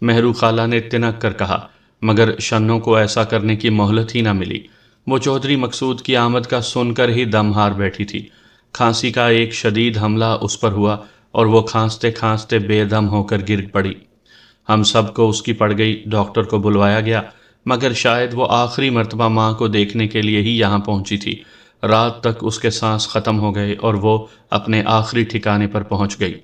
مہرو خالہ نے تنک کر کہا، مگر شنوں کو ایسا کرنے کی مہلت ہی نہ ملی۔ وہ چودھری مقصود کی آمد کا سن کر ہی دم ہار بیٹھی تھی۔ کھانسی کا ایک شدید حملہ اس پر ہوا اور وہ کھانستے کھانستے بے دم ہو کر گر پڑی۔ ہم سب کو اس کی پڑ گئی۔ ڈاکٹر کو بلوایا گیا، مگر شاید وہ آخری مرتبہ ماں کو دیکھنے کے لیے ہی یہاں پہنچی تھی۔ رات تک اس کے سانس ختم ہو گئے اور وہ اپنے آخری ٹھکانے پر پہنچ گئی۔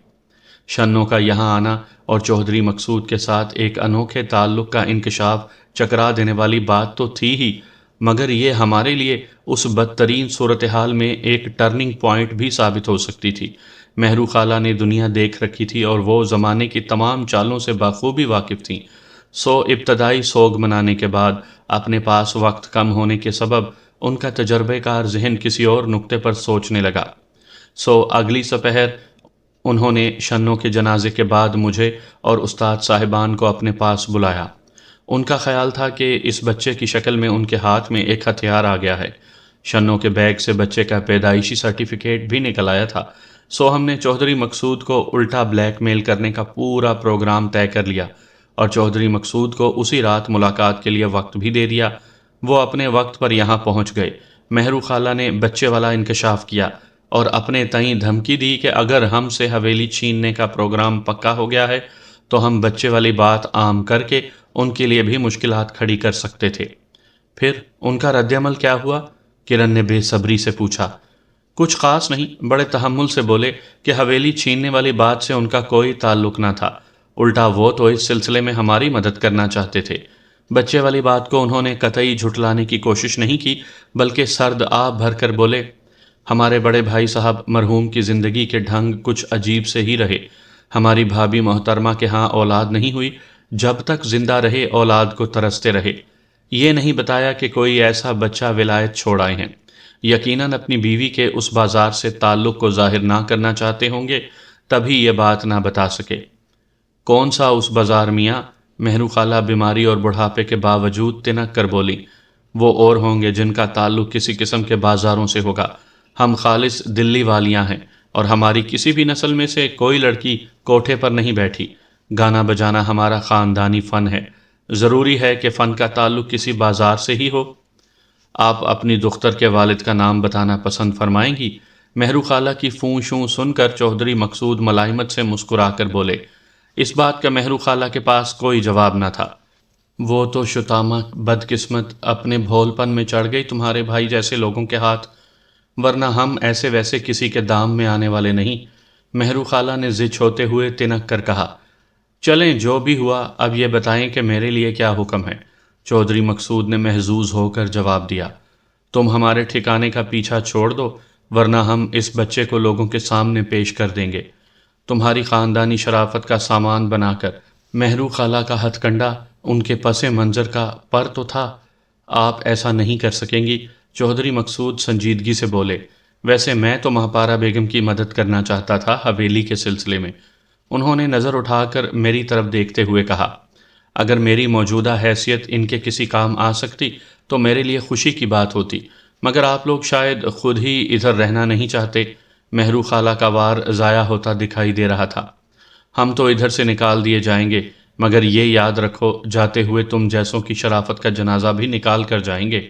شنوں کا یہاں آنا اور چودھری مقصود کے ساتھ ایک انوکھے تعلق کا انکشاف چکرا دینے والی بات تو تھی ہی، مگر یہ ہمارے لیے اس بدترین صورتحال میں ایک ٹرننگ پوائنٹ بھی ثابت ہو سکتی تھی۔ مہرو خالہ نے دنیا دیکھ رکھی تھی اور وہ زمانے کی تمام چالوں سے بخوبی واقف تھیں۔ ابتدائی سوگ منانے کے بعد اپنے پاس وقت کم ہونے کے سبب ان کا تجربے کار ذہن کسی اور نقطے پر سوچنے لگا۔ اگلی سپہر انہوں نے شنوں کے جنازے کے بعد مجھے اور استاد صاحبان کو اپنے پاس بلایا۔ ان کا خیال تھا کہ اس بچے کی شکل میں ان کے ہاتھ میں ایک ہتھیار آ گیا ہے۔ شنوں کے بیگ سے بچے کا پیدائشی سرٹیفکیٹ بھی نکل آیا تھا۔ ہم نے چودھری مقصود کو الٹا بلیک میل کرنے کا پورا پروگرام طے کر لیا اور چودھری مقصود کو اسی رات ملاقات کے لیے وقت بھی دے دیا۔ وہ اپنے وقت پر یہاں پہنچ گئے۔ مہرو خالہ نے بچے والا انکشاف کیا اور اپنے تئیں دھمکی دی کہ اگر ہم سے حویلی چھیننے کا پروگرام پکا ہو گیا ہے تو ہم بچے والی بات عام کر کے ان کے لیے بھی مشکلات کھڑی کر سکتے تھے۔ پھر ان کا رد عمل کیا ہوا؟ کرن نے بے صبری سے پوچھا۔ کچھ خاص نہیں، بڑے تحمل سے بولے کہ حویلی چھیننے والی بات سے ان کا کوئی تعلق نہ تھا، الٹا وہ تو اس سلسلے میں ہماری مدد کرنا چاہتے تھے۔ بچے والی بات کو انہوں نے قطعی جھٹلانے کی کوشش نہیں کی، بلکہ سرد آب بھر کر بولے، ہمارے بڑے بھائی صاحب مرحوم کی زندگی کے ڈھنگ کچھ عجیب سے ہی رہے۔ ہماری بھابھی محترمہ کے ہاں اولاد نہیں ہوئی، جب تک زندہ رہے اولاد کو ترستے رہے۔ یہ نہیں بتایا کہ کوئی ایسا بچہ ولایت چھوڑ آئے ہیں۔ یقیناً اپنی بیوی کے اس بازار سے تعلق کو ظاہر نہ کرنا چاہتے ہوں گے، تبھی یہ بات نہ بتا سکے۔ کون سا اس بازار میاں؟ مہرو خالہ بیماری اور بڑھاپے کے باوجود تنک کر بولی۔ وہ اور ہوں گے جن کا تعلق کسی قسم کے بازاروں سے ہوگا۔ ہم خالص دلی والیاں ہیں اور ہماری کسی بھی نسل میں سے کوئی لڑکی کوٹھے پر نہیں بیٹھی۔ گانا بجانا ہمارا خاندانی فن ہے۔ ضروری ہے کہ فن کا تعلق کسی بازار سے ہی ہو؟ آپ اپنی دختر کے والد کا نام بتانا پسند فرمائیں گی؟ مہرو خالہ کی فوں شوں سن کر چودھری مقصود ملائمت سے مسکرا کر بولے۔ اس بات کا مہرو خالہ کے پاس کوئی جواب نہ تھا۔ وہ تو شتامہ بدقسمت اپنے بھولپن میں چڑھ گئی تمہارے بھائی جیسے لوگوں کے ہاتھ، ورنہ ہم ایسے ویسے کسی کے دام میں آنے والے نہیں۔ مہرو خالہ نے ضد ہوتے ہوئے تنک کر کہا۔ چلیں جو بھی ہوا اب یہ بتائیں کہ میرے لیے کیا حکم ہے؟ چودھری مقصود نے محظوظ ہو کر جواب دیا۔ تم ہمارے ٹھکانے کا پیچھا چھوڑ دو، ورنہ ہم اس بچے کو لوگوں کے سامنے پیش کر دیں گے، تمہاری خاندانی شرافت کا سامان بنا کر۔ مہرو خالہ کا ہتھ کنڈا ان کے پس منظر کا پر تو تھا۔ آپ ایسا نہیں کر سکیں گی، چودھری مقصود سنجیدگی سے بولے۔ ویسے میں تو مہاپارہ بیگم کی مدد کرنا چاہتا تھا حویلی کے سلسلے میں۔ انہوں نے نظر اٹھا کر میری طرف دیکھتے ہوئے کہا، اگر میری موجودہ حیثیت ان کے کسی کام آ سکتی تو میرے لیے خوشی کی بات ہوتی، مگر آپ لوگ شاید خود ہی ادھر رہنا نہیں چاہتے۔ مہرو خالہ کا وار ضائع ہوتا دکھائی دے رہا تھا۔ ہم تو ادھر سے نکال دیے جائیں گے، مگر یہ یاد رکھو جاتے ہوئے تم جیسوں کی شرافت کا جنازہ بھی نکال کر جائیں گے۔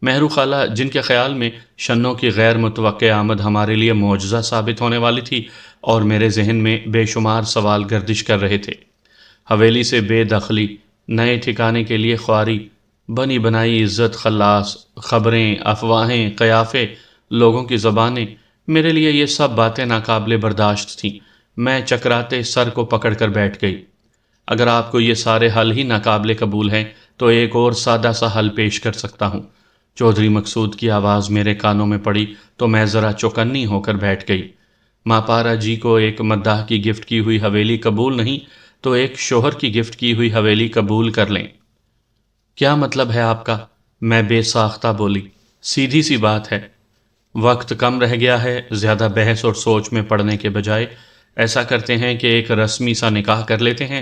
مہرو خالہ جن کے خیال میں شنوں کی غیر متوقع آمد ہمارے لیے معجزہ ثابت ہونے والی تھی، اور میرے ذہن میں بے شمار سوال گردش کر رہے تھے۔ حویلی سے بے دخلی، نئے ٹھکانے کے لیے خواری، بنی بنائی عزت خلاص، خبریں، افواہیں، قیافے، لوگوں کی زبانیں، میرے لیے یہ سب باتیں ناقابل برداشت تھیں۔ میں چکراتے سر کو پکڑ کر بیٹھ گئی۔ اگر آپ کو یہ سارے حل ہی ناقابل قبول ہیں تو ایک اور سادہ سا حل پیش کر سکتا ہوں۔ چودھری مقصود کی آواز میرے کانوں میں پڑی تو میں ذرا چوکنی ہو کر بیٹھ گئی۔ ماپارا جی کو ایک مداح کی گفٹ کی ہوئی حویلی قبول نہیں تو ایک شوہر کی گفٹ کی ہوئی حویلی قبول کر لیں۔ کیا مطلب ہے آپ کا؟ میں بے ساختہ بولی۔ سیدھی سی بات ہے، وقت کم رہ گیا ہے، زیادہ بحث اور سوچ میں پڑنے کے بجائے ایسا کرتے ہیں کہ ایک رسمی سا نکاح کر لیتے ہیں،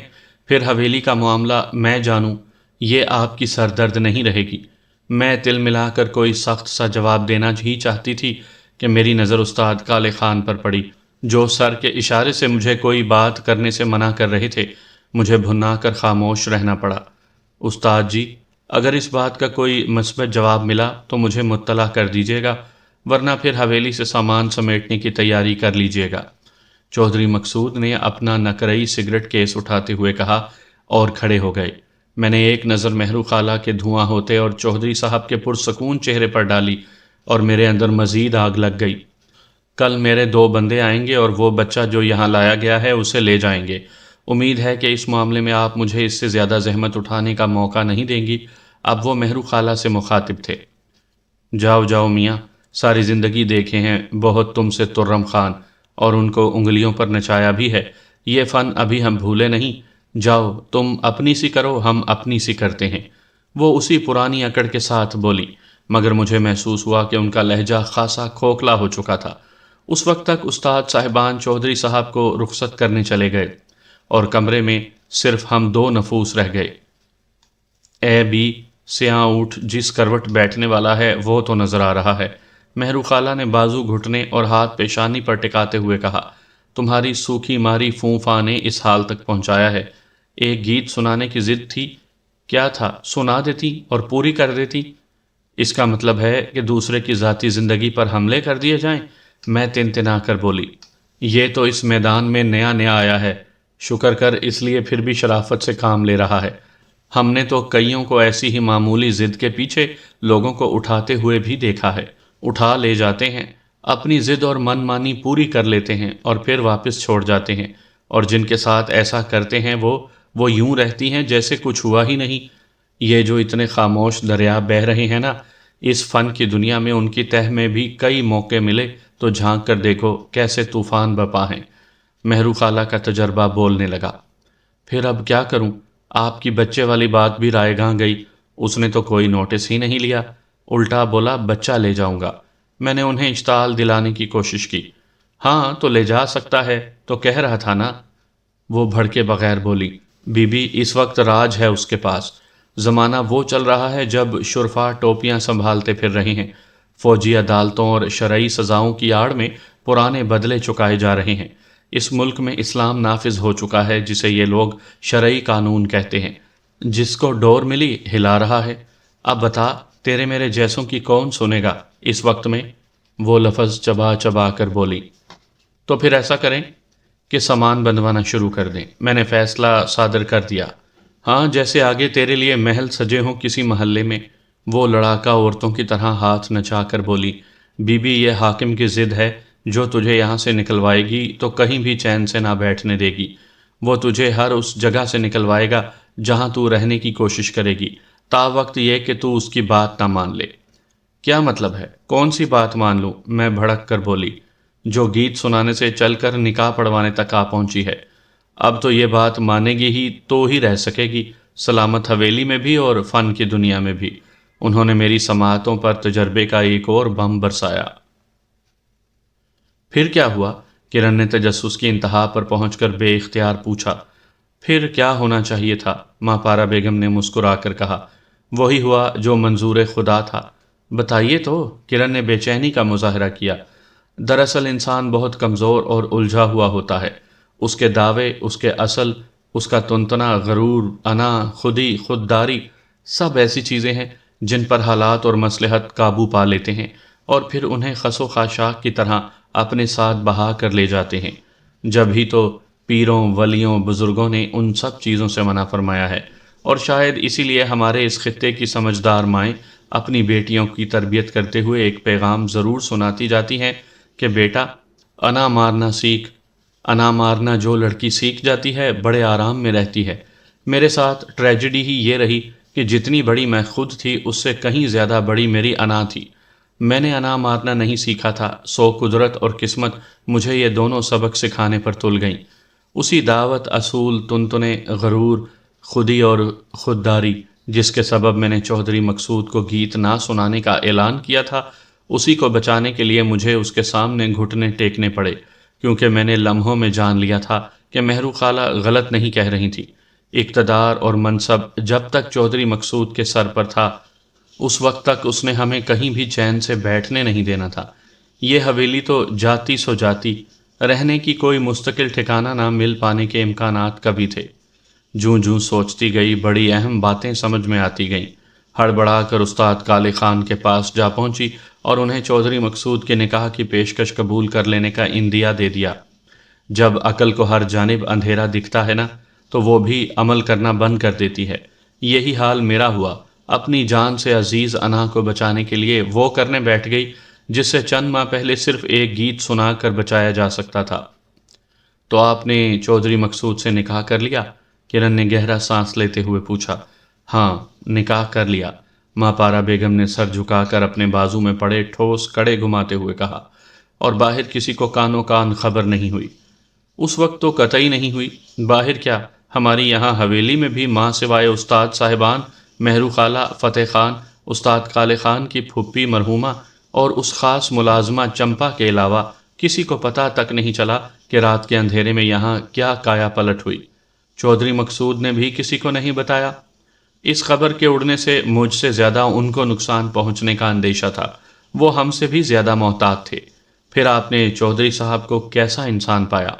پھر حویلی کا معاملہ میں جانوں، یہ آپ کی سردرد نہیں رہے گی۔ میں تل ملا کر کوئی سخت سا جواب دینا ہی چاہتی تھی کہ میری نظر استاد کالے خان پر پڑی، جو سر کے اشارے سے مجھے کوئی بات کرنے سے منع کر رہے تھے۔ مجھے بھنا کر خاموش رہنا پڑا۔ استاد جی، اگر اس بات کا کوئی مثبت جواب ملا تو مجھے مطلع کر دیجیے گا، ورنہ پھر حویلی سے سامان سمیٹنے کی تیاری کر لیجیے گا۔ چودھری مقصود نے اپنا نقرئی سگریٹ کیس اٹھاتے ہوئے کہا اور کھڑے ہو گئے۔ میں نے ایک نظر مہرو خالہ کے دھواں ہوتے اور چودھری صاحب کے پرسکون چہرے پر ڈالی اور میرے اندر مزید آگ لگ گئی۔ کل میرے 2 بندے آئیں گے اور وہ بچہ جو یہاں لایا گیا ہے اسے لے جائیں گے۔ امید ہے کہ اس معاملے میں آپ مجھے اس سے زیادہ زحمت اٹھانے کا موقع نہیں دیں گی۔ اب وہ مہرو خالہ سے مخاطب تھے۔ جاؤ جاؤ میاں، ساری زندگی دیکھے ہیں بہت تم سے ترم خان، اور ان کو انگلیوں پر نچایا بھی ہے۔ یہ فن ابھی ہم بھولے نہیں۔ جاؤ تم اپنی سی کرو، ہم اپنی سی کرتے ہیں۔ وہ اسی پرانی اکڑ کے ساتھ بولی، مگر مجھے محسوس ہوا کہ ان کا لہجہ خاصا کھوکھلا ہو چکا تھا۔ اس وقت تک استاد صاحبان چودھری صاحب کو رخصت کرنے چلے گئے اور کمرے میں صرف ہم 2 نفوس رہ گئے۔ اے بی، سیاہ اونٹ جس کروٹ بیٹھنے والا ہے وہ تو نظر آ رہا ہے۔ مہرو خالہ نے بازو گھٹنے اور ہاتھ پیشانی پر ٹکاتے ہوئے کہا، تمہاری سوکھی ماری فونفا نے اس حال تک پہنچایا ہے۔ ایک گیت سنانے کی ضد تھی، کیا تھا، سنا دیتی اور پوری کر دیتی۔ اس کا مطلب ہے کہ دوسرے کی ذاتی زندگی پر حملے کر دیے جائیں؟ میں تنتنا کر بولی، یہ تو اس میدان میں نیا نیا آیا ہے، شکر کر، اس لیے پھر بھی شرافت سے کام لے رہا ہے۔ ہم نے تو کئیوں کو ایسی ہی معمولی ضد کے پیچھے لوگوں کو اٹھاتے ہوئے بھی دیکھا ہے۔ اٹھا لے جاتے ہیں، اپنی ضد اور من مانی پوری کر لیتے ہیں اور پھر واپس چھوڑ جاتے ہیں، اور جن کے ساتھ ایسا کرتے ہیں وہ یوں رہتی ہیں جیسے کچھ ہوا ہی نہیں۔ یہ جو اتنے خاموش دریا بہہ رہے ہیں نا، اس فن کی دنیا میں ان کی تہ میں بھی کئی موقع ملے تو جھانک کر دیکھو کیسے طوفان بپا ہیں۔ مہرو خالہ کا تجربہ بولنے لگا، پھر اب کیا کروں؟ آپ کی بچے والی بات بھی رائے گاں گئی، اس نے تو کوئی نوٹس ہی نہیں لیا، الٹا بولا بچہ لے جاؤں گا۔ میں نے انہیں اشتعال دلانے کی کوشش کی، ہاں تو لے جا سکتا ہے تو کہہ رہا تھا نا۔ وہ بھڑکے بغیر بولی، بی بی اس وقت راج ہے اس کے پاس۔ زمانہ وہ چل رہا ہے جب شرفا ٹوپیاں سنبھالتے پھر رہے ہیں، فوجی عدالتوں اور شرعی سزاؤں کی آڑ میں پرانے بدلے چکائے جا رہے ہیں۔ اس ملک میں اسلام نافذ ہو چکا ہے جسے یہ لوگ شرعی قانون کہتے ہیں، جس کو ڈور ملی ہلا رہا ہے۔ اب بتا، تیرے میرے جیسوں کی کون سنے گا اس وقت میں؟ وہ لفظ چبا چبا کر بولی، تو پھر ایسا کریں کہ سامان بندوانا شروع کر دیں۔ میں نے فیصلہ صادر کر دیا، ہاں جیسے آگے تیرے لیے محل سجے ہوں کسی محلے میں۔ وہ لڑاکا عورتوں کی طرح ہاتھ نچا کر بولی، بی بی یہ حاکم کی ضد ہے، جو تجھے یہاں سے نکلوائے گی تو کہیں بھی چین سے نہ بیٹھنے دے گی۔ وہ تجھے ہر اس جگہ سے نکلوائے گا جہاں تو رہنے کی کوشش کرے گی، تا وقت یہ کہ تو اس کی بات نہ مان لے۔ کیا مطلب ہے؟ کون سی بات مان لوں؟ میں بھڑک کر بولی، جو گیت سنانے سے چل کر نکاح پڑھوانے تک آ پہنچی ہے۔ اب تو یہ بات مانے گی ہی تو ہی رہ سکے گی، سلامت حویلی میں بھی اور فن کی دنیا میں بھی۔ انہوں نے میری سماعتوں پر تجربے کا ایک اور بم برسایا۔ پھر کیا ہوا؟ کرن نے تجسس کی انتہا پر پہنچ کر بے اختیار پوچھا۔ پھر کیا ہونا چاہیے تھا؟ ماں پارا بیگم نے مسکرا کر کہا، وہی ہوا جو منظور خدا تھا۔ بتائیے تو، کرن نے بے چینی کا مظاہرہ کیا۔ دراصل انسان بہت کمزور اور الجھا ہوا ہوتا ہے۔ اس کے دعوے، اس کے اصل، اس کا تنتنا، غرور، انا، خودی، خودداری، سب ایسی چیزیں ہیں جن پر حالات اور مصلحت قابو پا لیتے ہیں اور پھر انہیں خس و خاشاک کی طرح اپنے ساتھ بہا کر لے جاتے ہیں۔ جب ہی تو پیروں، ولیوں، بزرگوں نے ان سب چیزوں سے منع فرمایا ہے، اور شاید اسی لیے ہمارے اس خطے کی سمجھدار مائیں اپنی بیٹیوں کی تربیت کرتے ہوئے ایک پیغام ضرور سناتی جاتی ہیں کہ بیٹا، انا مارنا سیکھ۔ انا مارنا جو لڑکی سیکھ جاتی ہے بڑے آرام میں رہتی ہے۔ میرے ساتھ ٹریجڈی ہی یہ رہی کہ جتنی بڑی میں خود تھی اس سے کہیں زیادہ بڑی میری انا تھی۔ میں نے انا مارنا نہیں سیکھا تھا، سو قدرت اور قسمت مجھے یہ دونوں سبق سکھانے پر تل گئیں۔ اسی دعوت، اصول، تنتنے، غرور، خودی اور خودداری جس کے سبب میں نے چودھری مقصود کو گیت نہ سنانے کا اعلان کیا تھا، اسی کو بچانے کے لیے مجھے اس کے سامنے گھٹنے ٹیکنے پڑے، کیونکہ میں نے لمحوں میں جان لیا تھا کہ مہرو خالہ غلط نہیں کہہ رہی تھی۔ اقتدار اور منصب جب تک چودھری مقصود کے سر پر تھا، اس وقت تک اس نے ہمیں کہیں بھی چین سے بیٹھنے نہیں دینا تھا۔ یہ حویلی تو جاتی سو جاتی، رہنے کی کوئی مستقل ٹھکانہ نہ مل پانے کے امکانات کبھی تھے۔ جوں جوں سوچتی گئی بڑی اہم باتیں سمجھ میں آتی گئیں۔ ہڑبڑا کر استاد کالے خان کے پاس جا پہنچی اور انہیں چودھری مقصود کے نکاح کی پیشکش قبول کر لینے کا اندیا دے دیا۔ جب عقل کو ہر جانب اندھیرا دکھتا ہے نا تو وہ بھی عمل کرنا بند کر دیتی ہے۔ یہی حال میرا ہوا۔ اپنی جان سے عزیز انا کو بچانے کے لیے وہ کرنے بیٹھ گئی جس سے چند ماہ پہلے صرف ایک گیت سنا کر بچایا جا سکتا تھا۔ تو آپ نے چودھری مقصود سے نکاح کر لیا؟ کرن نے گہرا سانس لیتے ہوئے پوچھا۔ ہاں، نکاح کر لیا، ماں پارا بیگم نے سر جھکا کر اپنے بازو میں پڑے ٹھوس کڑے گھماتے ہوئے کہا، اور باہر کسی کو کانوں کان خبر نہیں ہوئی؟ اس وقت تو قطعی نہیں ہوئی۔ باہر کیا، ہماری یہاں حویلی میں بھی ماں سوائے استاد صاحبان، مہرو خالہ، فتح خان، استاد کالے خان کی پھوپھی مرحومہ اور اس خاص ملازمہ چمپا کے علاوہ کسی کو پتہ تک نہیں چلا کہ رات کے اندھیرے میں یہاں کیا کایا پلٹ ہوئی۔ چودھری مقصود نے بھی کسی کو نہیں بتایا؟ اس خبر کے اڑنے سے مجھ سے زیادہ ان کو نقصان پہنچنے کا اندیشہ تھا۔ وہ ہم سے بھی زیادہ محتاط تھے۔ پھر آپ نے چودھری صاحب کو کیسا انسان پایا؟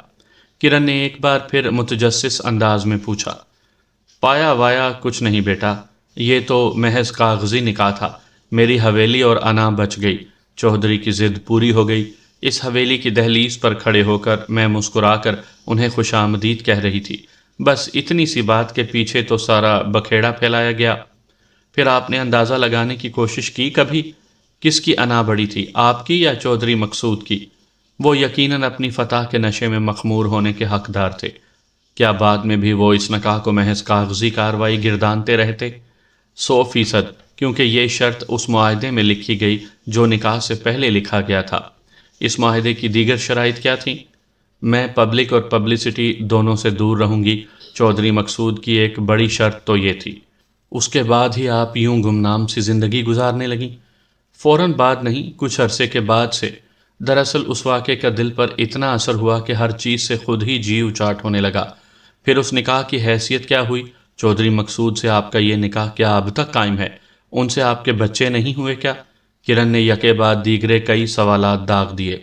کرن نے ایک بار پھر متجسس انداز میں پوچھا۔ پایا وایا کچھ نہیں بیٹا، یہ تو محض کاغذی نکاح تھا۔ میری حویلی اور انا بچ گئی۔ چودھری کی ضد پوری ہو گئی۔ اس حویلی کی دہلیز پر کھڑے ہو کر میں مسکرا کر انہیں خوش آمدید کہہ رہی تھی۔ بس اتنی سی بات کے پیچھے تو سارا بکھیڑا پھیلایا گیا۔ پھر آپ نے اندازہ لگانے کی کوشش کی کبھی؟ کس کی انا بڑی تھی، آپ کی یا چودھری مقصود کی؟ وہ یقیناً اپنی فتح کے نشے میں مخمور ہونے کے حقدار تھے۔ کیا بعد میں بھی وہ اس نکاح کو محض کاغذی کارروائی گردانتے رہتے؟ 100%، کیونکہ یہ شرط اس معاہدے میں لکھی گئی جو نکاح سے پہلے لکھا گیا تھا۔ اس معاہدے کی دیگر شرائط کیا تھیں؟ میں پبلک اور پبلسٹی دونوں سے دور رہوں گی۔ چودھری مقصود کی ایک بڑی شرط تو یہ تھی۔ اس کے بعد ہی آپ یوں گمنام سی زندگی گزارنے لگیں؟ فوراً بعد نہیں، کچھ عرصے کے بعد سے۔ دراصل اس واقعے کا دل پر اتنا اثر ہوا کہ ہر چیز سے خود ہی جی اچاٹ ہونے لگا۔ پھر اس نکاح کی حیثیت کیا ہوئی؟ چودھری مقصود سے آپ کا یہ نکاح کیا اب تک قائم ہے؟ ان سے آپ کے بچے نہیں ہوئے کیا؟ کرن نے یکے بعد دیگرے کئی سوالات داغ دیے۔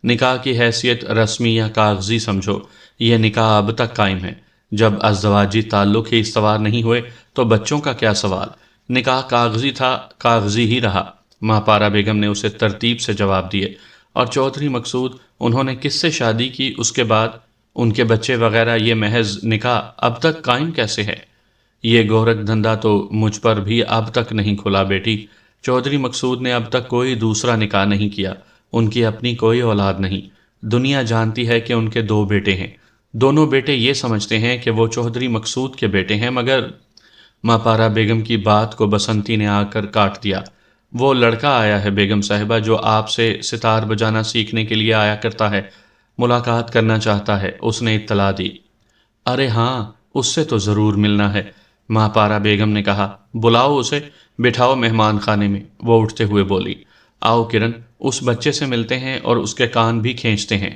نکاح کی حیثیت رسمی یا کاغذی سمجھو، یہ نکاح اب تک قائم ہے۔ جب ازدواجی تعلق ہی استوار نہیں ہوئے تو بچوں کا کیا سوال؟ نکاح کاغذی تھا، کاغذی ہی رہا۔ ماں پارا بیگم نے اسے ترتیب سے جواب دیے۔ اور چودھری مقصود، انہوں نے کس سے شادی کی اس کے بعد؟ ان کے بچے وغیرہ، یہ محض نکاح اب تک قائم کیسے ہے؟ یہ گورکھ دھندا تو مجھ پر بھی اب تک نہیں کھلا بیٹی۔ چودھری مقصود نے اب تک کوئی دوسرا نکاح نہیں کیا۔ ان کی اپنی کوئی اولاد نہیں۔ دنیا جانتی ہے کہ ان کے 2 بیٹے ہیں۔ دونوں بیٹے یہ سمجھتے ہیں کہ وہ چودھری مقصود کے بیٹے ہیں، مگر… ماں پارا بیگم کی بات کو بسنتی نے آ کر کاٹ دیا۔ وہ لڑکا آیا ہے بیگم صاحبہ جو آپ سے ستار بجانا سیکھنے کے لیے آیا کرتا ہے، ملاقات کرنا چاہتا ہے، اس نے اطلاع دی۔ ارے ہاں، اس سے تو ضرور ملنا ہے، ماں پارا بیگم نے کہا۔ بلاؤ اسے، بٹھاؤ مہمان خانے میں۔ وہ اٹھتے ہوئے بولی۔ آؤ کرن، اس بچے سے ملتے ہیں اور اس کے کان بھی کھینچتے ہیں۔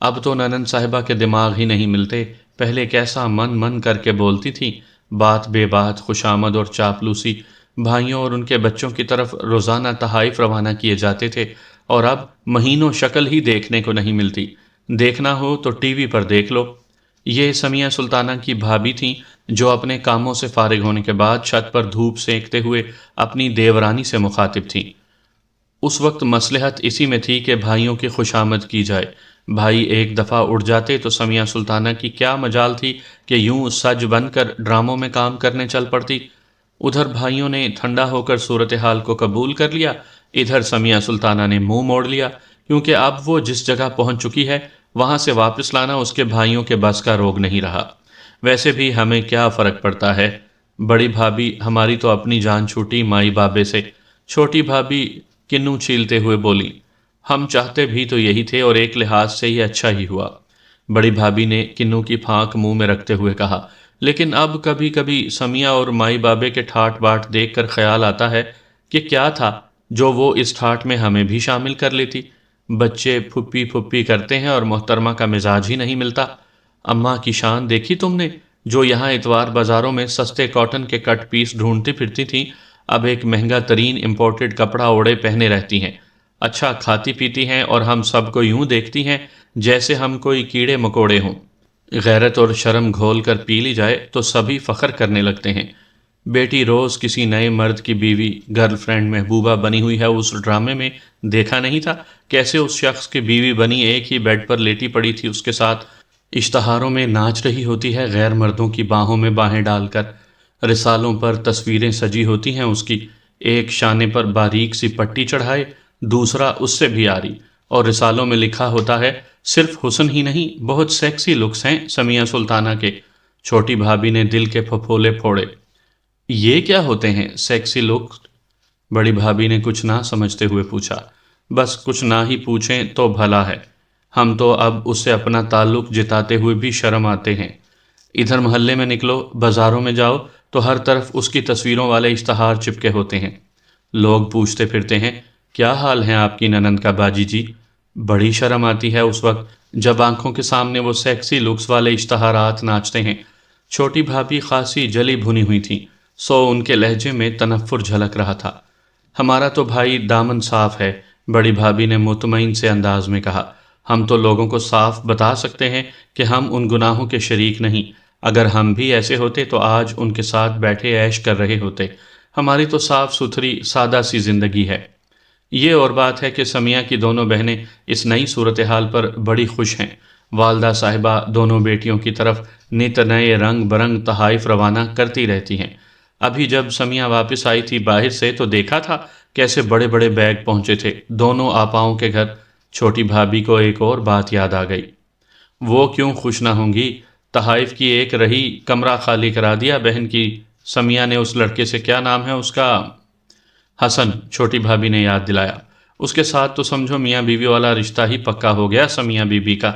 اب تو ننند صاحبہ کے دماغ ہی نہیں ملتے۔ پہلے کیسا من من کر کے بولتی تھی، بات بے بات خوشامد اور چاپلوسی۔ بھائیوں اور ان کے بچوں کی طرف روزانہ تحائف روانہ کیے جاتے تھے، اور اب مہینوں شکل ہی دیکھنے کو نہیں ملتی۔ دیکھنا ہو تو ٹی وی پر دیکھ لو۔ یہ سمیہ سلطانہ کی بھابھی تھیں جو اپنے کاموں سے فارغ ہونے کے بعد چھت پر دھوپ سینکتے ہوئے اپنی دیورانی سے مخاطب تھیں۔ اس وقت مصلحت اسی میں تھی کہ بھائیوں کی خوشامد کی جائے۔ بھائی ایک دفعہ اڑ جاتے تو سمیہ سلطانہ کی کیا مجال تھی کہ یوں سج بن کر ڈراموں میں کام کرنے چل پڑتی۔ ادھر بھائیوں نے ٹھنڈا ہو کر صورتحال کو قبول کر لیا، ادھر سمیہ سلطانہ نے منہ موڑ لیا، کیونکہ اب وہ جس جگہ پہنچ چکی ہے وہاں سے واپس لانا اس کے بھائیوں کے بس کا روگ نہیں رہا۔ ویسے بھی ہمیں کیا فرق پڑتا ہے؟ بڑی بھابھی ہماری تو اپنی جان چھوٹی مائی بابے سے۔ چھوٹی بھابھی کنوں چھیلتے ہوئے بولی۔ ہم چاہتے بھی تو یہی تھے، اور ایک لحاظ سے یہ اچھا ہی ہوا۔ بڑی بھابھی نے کنوں کی پھانک منہ میں رکھتے ہوئے کہا۔ لیکن اب کبھی کبھی سمیہ اور مائی بابے کے ٹھاٹ باٹ دیکھ کر خیال آتا ہے کہ کیا تھا جو وہ اس ٹھاٹ میں ہمیں بھی شامل کر لیتی۔ بچے پھپھی پھپھی کرتے ہیں اور محترمہ کا مزاج ہی نہیں ملتا۔ اماں کی شان دیکھی تم نے، جو یہاں اتوار بازاروں میں سستے کاٹن کے کٹ پیس ڈھونڈتی پھرتی تھیں، اب ایک مہنگا ترین امپورٹڈ کپڑا اوڑے پہنے رہتی ہیں۔ اچھا کھاتی پیتی ہیں اور ہم سب کو یوں دیکھتی ہیں جیسے ہم کوئی کیڑے مکوڑے ہوں۔ غیرت اور شرم گھول کر پی لی جائے تو سبھی فخر کرنے لگتے ہیں۔ بیٹی روز کسی نئے مرد کی بیوی گرل فرینڈ محبوبہ بنی ہوئی ہے، اس ڈرامے میں دیکھا نہیں تھا کیسے اس شخص کی بیوی بنی ایک ہی بیڈ پر لیٹی پڑی تھی اس کے ساتھ، اشتہاروں میں ناچ رہی ہوتی ہے غیر مردوں کی باہوں میں باہیں ڈال کر، رسالوں پر تصویریں سجی ہوتی ہیں اس کی، ایک شانے پر باریک سی پٹی چڑھائے، دوسرا اس سے بھی آری، اور رسالوں میں لکھا ہوتا ہے صرف حسن ہی نہیں بہت سیکسی لکس ہیں سمیہ سلطانہ کے۔ چھوٹی بھابھی نے دل کے پھپھولے پھوڑے۔ یہ کیا ہوتے ہیں سیکسی لک؟ بڑی بھابھی نے کچھ نہ سمجھتے ہوئے پوچھا۔ بس کچھ نہ ہی پوچھیں تو بھلا ہے، ہم تو اب اس سے اپنا تعلق جتاتے ہوئے بھی شرم آتے ہیں۔ ادھر محلے میں نکلو، بازاروں میں جاؤ تو ہر طرف اس کی تصویروں والے اشتہار چپکے ہوتے ہیں۔ لوگ پوچھتے پھرتے ہیں کیا حال ہے آپ کی ننند کا باجی جی؟ بڑی شرم آتی ہے اس وقت جب آنکھوں کے سامنے وہ سیکسی لکس والے اشتہارات ناچتے ہیں۔ چھوٹی بھابھی خاصی جلی بھنی ہوئی تھی، سو ان کے لہجے میں تنفر جھلک رہا تھا۔ ہمارا تو بھائی دامن صاف ہے، بڑی بھابھی نے مطمئن سے انداز میں کہا۔ ہم تو لوگوں کو صاف بتا سکتے ہیں کہ ہم ان گناہوں کے شریک نہیں، اگر ہم بھی ایسے ہوتے تو آج ان کے ساتھ بیٹھے عیش کر رہے ہوتے۔ ہماری تو صاف ستھری سادہ سی زندگی ہے۔ یہ اور بات ہے کہ سمیہ کی دونوں بہنیں اس نئی صورتحال پر بڑی خوش ہیں۔ والدہ صاحبہ دونوں بیٹیوں کی طرف نت نئے رنگ برنگ تحائف روانہ کرتی رہتی ہیں۔ ابھی جب سمیہ واپس آئی تھی باہر سے تو دیکھا تھا کیسے بڑے بڑے بیگ پہنچے تھے دونوں آپاؤں کے گھر۔ چھوٹی بھابھی کو ایک اور بات یاد آ گئی۔ وہ کیوں خوش نہ ہوں گی؟ تحائف کی ایک رہی کمرہ خالی کرا دیا بہن کی۔ سمیہ نے اس لڑکے سے، کیا نام ہے اس کا؟ حسن، چھوٹی بھابھی نے یاد دلایا۔ اس کے ساتھ تو سمجھو میاں بیوی والا رشتہ ہی پکا ہو گیا سمیہ بیوی کا،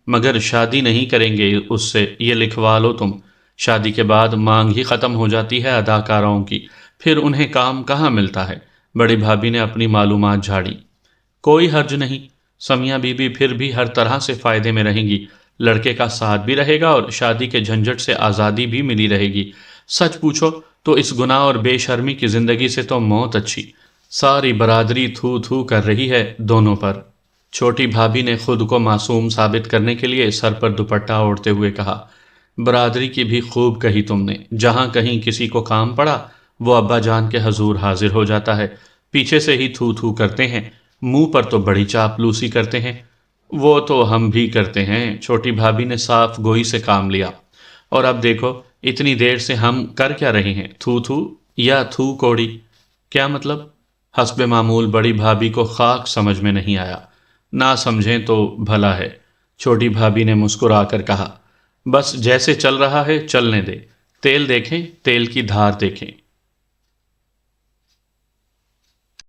مگر شادی نہیں کریں گے اس سے، یہ لکھوا لو تم۔ شادی کے بعد مانگ ہی ختم ہو جاتی ہے اداکاروں کی، پھر انہیں کام کہاں ملتا ہے؟ بڑی بھابھی نے اپنی معلومات جھاڑی۔ کوئی حرج نہیں، سمیہ بیوی پھر بھی ہر طرح سے فائدے میں رہیں گی، لڑکے کا ساتھ بھی رہے گا اور شادی کے جھنجھٹ سے آزادی بھی ملی رہے گی۔ سچ پوچھو تو اس گناہ اور بے شرمی کی زندگی سے تو موت اچھی۔ ساری برادری تھو تھو کر رہی ہے دونوں پر۔ چھوٹی بھابھی نے خود کو معصوم ثابت کرنے کے لیے سر پر دوپٹہ اوڑھتے ہوئے کہا۔ برادری کی بھی خوب کہی تم نے، جہاں کہیں کسی کو کام پڑا وہ ابا جان کے حضور حاضر ہو جاتا ہے، پیچھے سے ہی تھو تھو کرتے ہیں، منہ پر تو بڑی چاپلوسی کرتے ہیں۔ وہ تو ہم بھی کرتے ہیں، چھوٹی بھابھی نے صاف گوئی سے کام لیا۔ اور اب دیکھو اتنی دیر سے ہم کر کیا رہے ہیں؟ تھو تھو یا تھو کوڑی؟ کیا مطلب؟ حسب معمول بڑی بھابھی کو خاک سمجھ میں نہیں آیا۔ نہ سمجھیں تو بھلا ہے، چھوٹی بھابھی نے مسکرا کر کہا۔ بس جیسے چل رہا ہے چلنے دے، تیل دیکھیں، تیل کی دھار دیکھیں۔